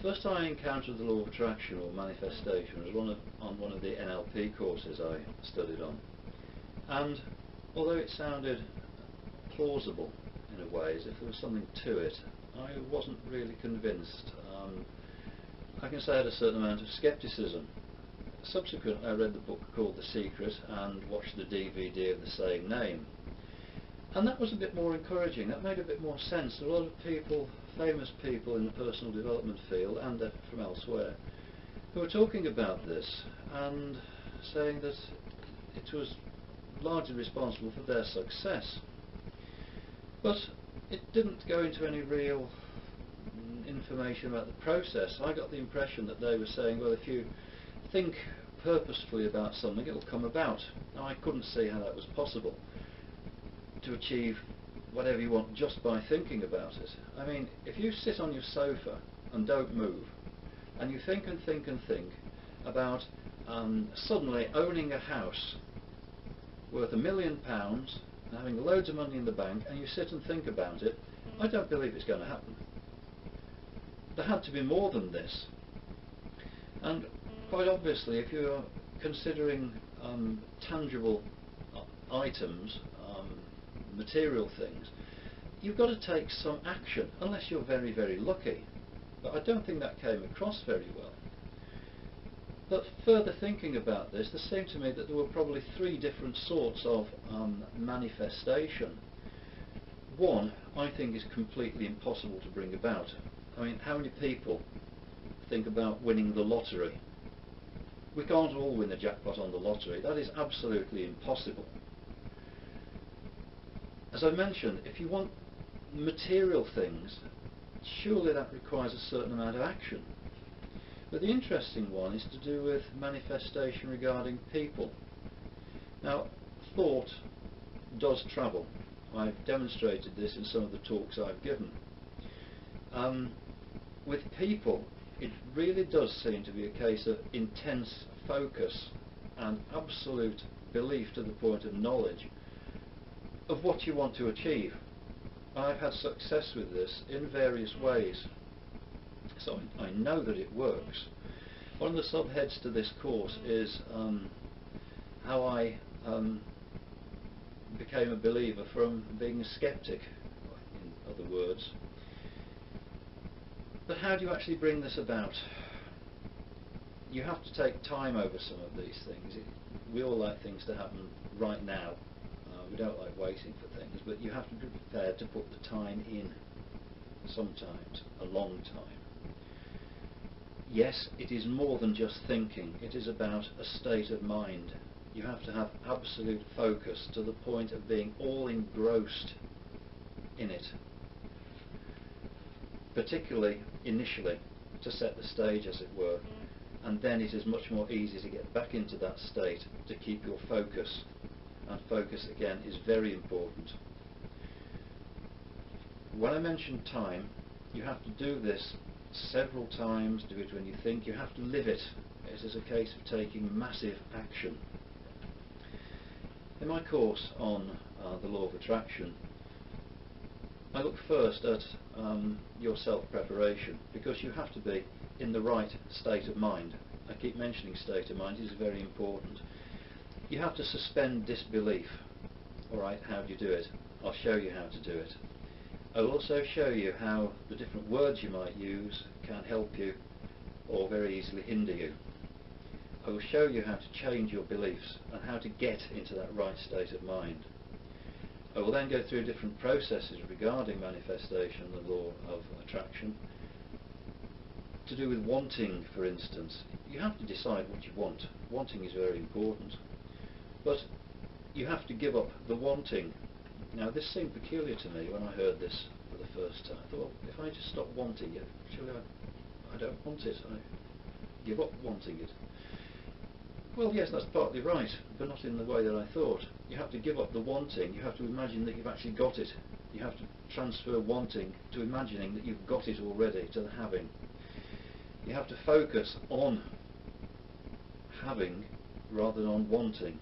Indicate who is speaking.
Speaker 1: First I encountered the law of attraction or manifestation was on one of the NLP courses I studied on, and although it sounded plausible in a way, as if there was something to it, I wasn't really convinced. I can say I had a certain amount of scepticism. Subsequently I read the book called The Secret and watched the DVD of the same name, and that was a bit more encouraging. That made a bit more sense. There were a lot of people, famous people in the personal development field and from elsewhere, who were talking about this and saying that it was largely responsible for their success. But it didn't go into any real information about the process. I got the impression that they were saying, well, if you think purposefully about something, it'll come about. Now, I couldn't see how that was possible, to achieve whatever you want just by thinking about it. I mean, if you sit on your sofa and don't move, and you think and think and think about suddenly owning a house worth £1 million and having loads of money in the bank, and you sit and think about it, I don't believe it's going to happen. There had to be more than this. And quite obviously, if you're considering tangible items, material things, you've got to take some action, unless you're very, very lucky. But I don't think that came across very well. But further thinking about this, there seemed to me that there were probably 3 different sorts of manifestation. One, I think, is completely impossible to bring about. I mean, how many people think about winning the lottery? We can't all win the jackpot on the lottery. That is absolutely impossible. As I mentioned, if you want material things, surely that requires a certain amount of action. But the interesting one is to do with manifestation regarding people. Now, thought does travel. I've demonstrated this in some of the talks I've given. With people, it really does seem to be a case of intense focus and absolute belief to the point of knowledge of what you want to achieve. I've had success with this in various ways, so I know that it works. One of the subheads to this course is how I became a believer from being a skeptic, in other words. But how do you actually bring this about? You have to take time over some of these things. We all like things to happen right now. We don't like waiting for things, but you have to be prepared to put the time in, sometimes a long time. Yes, it is more than just thinking. It is about a state of mind. You have to have absolute focus to the point of being all engrossed in it, particularly initially, to set the stage, as it were, and then it is much more easy to get back into that state to keep your focus. And focus, again, is very important. When I mention time, you have to do this several times. Do it when you think. You have to live it. It is a case of taking massive action. In my course on the law of attraction, I look first at your self-preparation, because you have to be in the right state of mind. I keep mentioning state of mind. It is very important. You have to suspend disbelief. Alright, how do you do it? I'll show you how to do it. I will also show you how the different words you might use can help you or very easily hinder you. I will show you how to change your beliefs and how to get into that right state of mind. I will then go through different processes regarding manifestation, the law of attraction, to do with wanting, for instance. You have to decide what you want. Wanting is very important. But you have to give up the wanting. Now, this seemed peculiar to me when I heard this for the first time. I thought, well, if I just stop wanting it, surely I don't want it. I give up wanting it. Well, yes, that's partly right, but not in the way that I thought. You have to give up the wanting. You have to imagine that you've actually got it. You have to transfer wanting to imagining that you've got it already, to the having. You have to focus on having rather than on wanting.